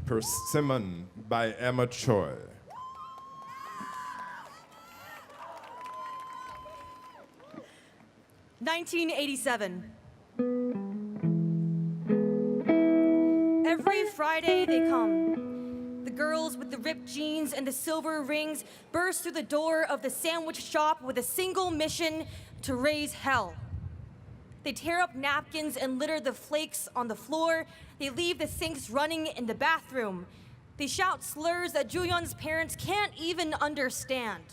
Persimmon by Emma Choi. "1987. Every Friday they come. The girls with the ripped jeans and the silver rings burst through the door of the sandwich shop with a single mission: to raise hell. They tear up napkins and litter the flakes on the floor. They leave the sinks running in the bathroom. They shout slurs that Juyeon's parents can't even understand.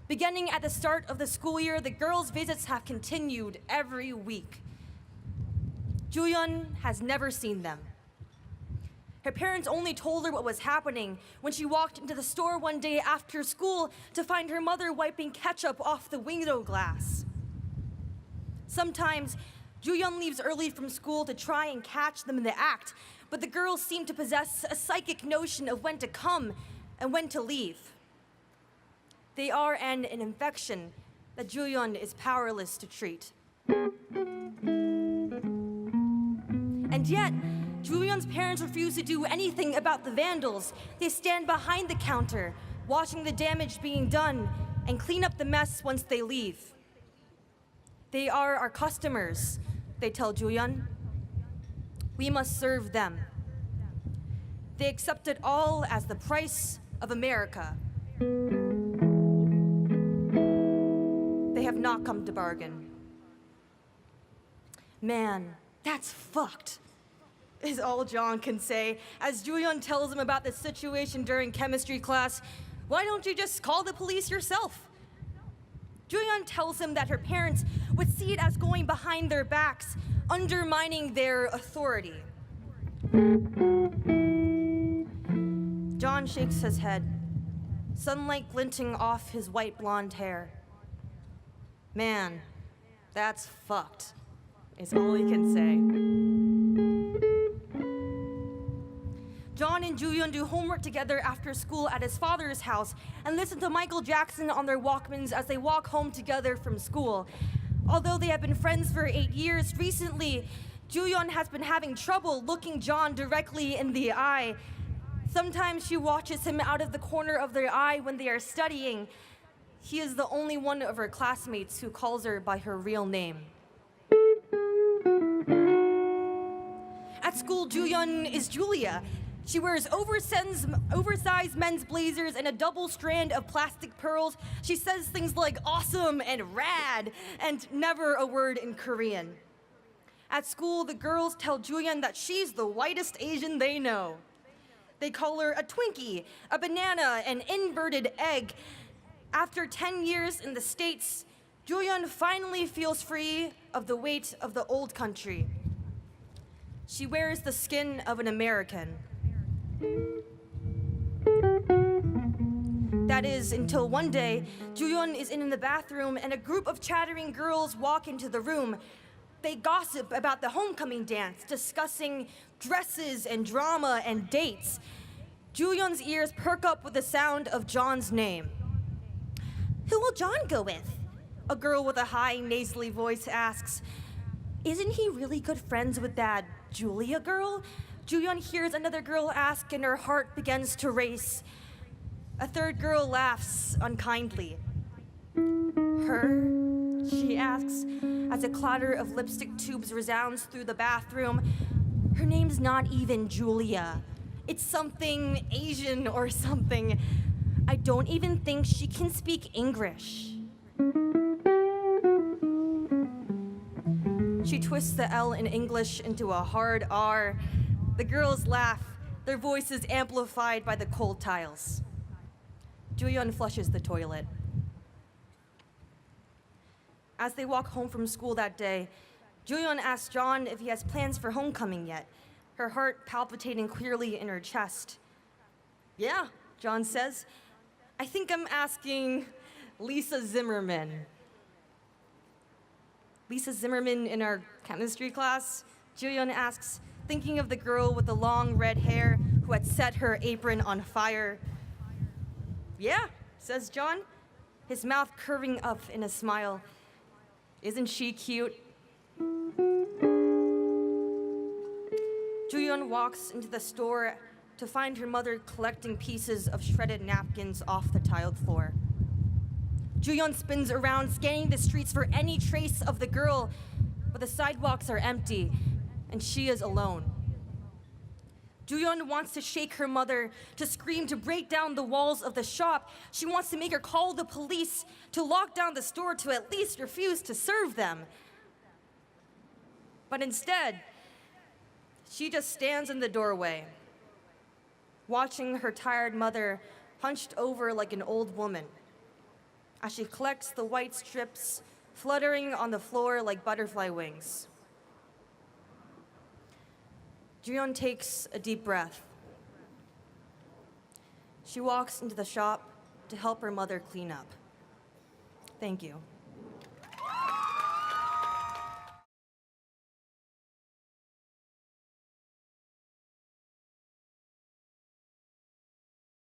Beginning at the start of the school year, the girls' visits have continued every week. Juyeon has never seen them. Her parents only told her what was happening when she walked into the store one day after school to find her mother wiping ketchup off the window glass. Sometimes, Juyeon leaves early from school to try and catch them in the act, but the girls seem to possess a psychic notion of when to come and when to leave. They are an infection that Juyeon is powerless to treat. And yet, Juyeon's parents refuse to do anything about the vandals. They stand behind the counter, watching the damage being done, and clean up the mess once they leave. They are our customers, they tell Juyeon. We must serve them. They accept it all as the price of America. They have not come to bargain. "Man, that's fucked," is all John can say as Juyeon tells him about the situation during chemistry class. "Why don't you just call the police yourself?" Juyeon tells him that her parents would see it as going behind their backs, undermining their authority. John shakes his head, sunlight glinting off his white blonde hair. "Man, that's fucked," is all he can say. John and Juyeon do homework together after school at his father's house and listen to Michael Jackson on their Walkmans as they walk home together from school. Although they have been friends for 8 years, recently, Juyeon has been having trouble looking John directly in the eye. Sometimes she watches him out of the corner of their eye when they are studying. He is the only one of her classmates who calls her by her real name. At school, Juyeon is Julia. She wears oversized men's blazers and a double strand of plastic pearls. She says things like awesome and rad, and never a word in Korean. At school, the girls tell Juyeon that she's the whitest Asian they know. They call her a Twinkie, a banana, an inverted egg. After 10 years in the States, Juyeon finally feels free of the weight of the old country. She wears the skin of an American. That is, until one day, Juyeon is in the bathroom and a group of chattering girls walk into the room. They gossip about the homecoming dance, discussing dresses and drama and dates. Juyeon's ears perk up with the sound of John's name. "Who will John go with?" a girl with a high, nasally voice asks. "Isn't he really good friends with that Julia girl?" Juyeon hears another girl ask and her heart begins to race. A third girl laughs unkindly. "Her?" she asks as a clatter of lipstick tubes resounds through the bathroom. "Her name's not even Julia. It's something Asian or something. I don't even think she can speak English." She twists the L in English into a hard R. The girls laugh, their voices amplified by the cold tiles. Juyeon flushes the toilet. As they walk home from school that day, Juyeon asks John if he has plans for homecoming yet, her heart palpitating clearly in her chest. "Yeah," John says. "I think I'm asking Lisa Zimmerman." "Lisa Zimmerman in our chemistry class?" Juyeon asks, thinking of the girl with the long red hair who had set her apron on fire. "Yeah," says John, his mouth curving up in a smile. "Isn't she cute?" Juyeon walks into the store to find her mother collecting pieces of shredded napkins off the tiled floor. Juyeon spins around, scanning the streets for any trace of the girl, but the sidewalks are empty, and she is alone. Juyeon wants to shake her mother, to scream, to break down the walls of the shop. She wants to make her call the police, to lock down the store, to at least refuse to serve them. But instead, she just stands in the doorway, watching her tired mother hunched over like an old woman, as she collects the white strips fluttering on the floor like butterfly wings. Juyeon takes a deep breath. She walks into the shop to help her mother clean up. Thank you.